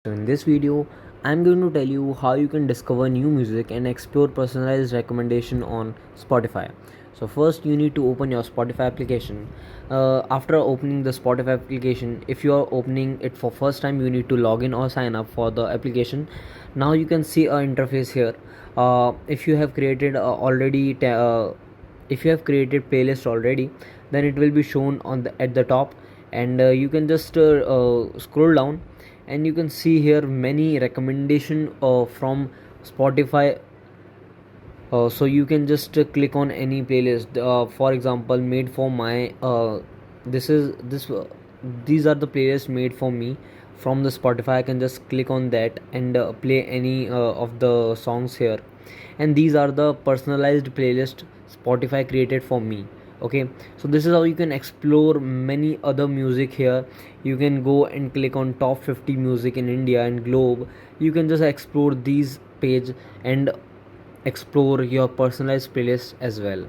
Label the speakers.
Speaker 1: So in this video, I'm going to tell you how you can discover new music and explore personalized recommendation on Spotify. So first you need to open your Spotify application. After opening the Spotify application, if you are opening it for first time, you need to log in or sign up for the application. Now you can see a interface here. If you have created if you have created playlist already, then it will be shown on at the top, and you can just scroll down, and you can see here many recommendation from Spotify. So you can just click on any playlist, for example, made for my this is this these are the playlists made for me from the Spotify. I can just click on that and play any of the songs here, and these are the personalized playlist Spotify created for me. Okay, so this is how you can explore many other music here. You can go and click on top 50 music in India and globe. You can just explore these page and explore your personalized playlist as well.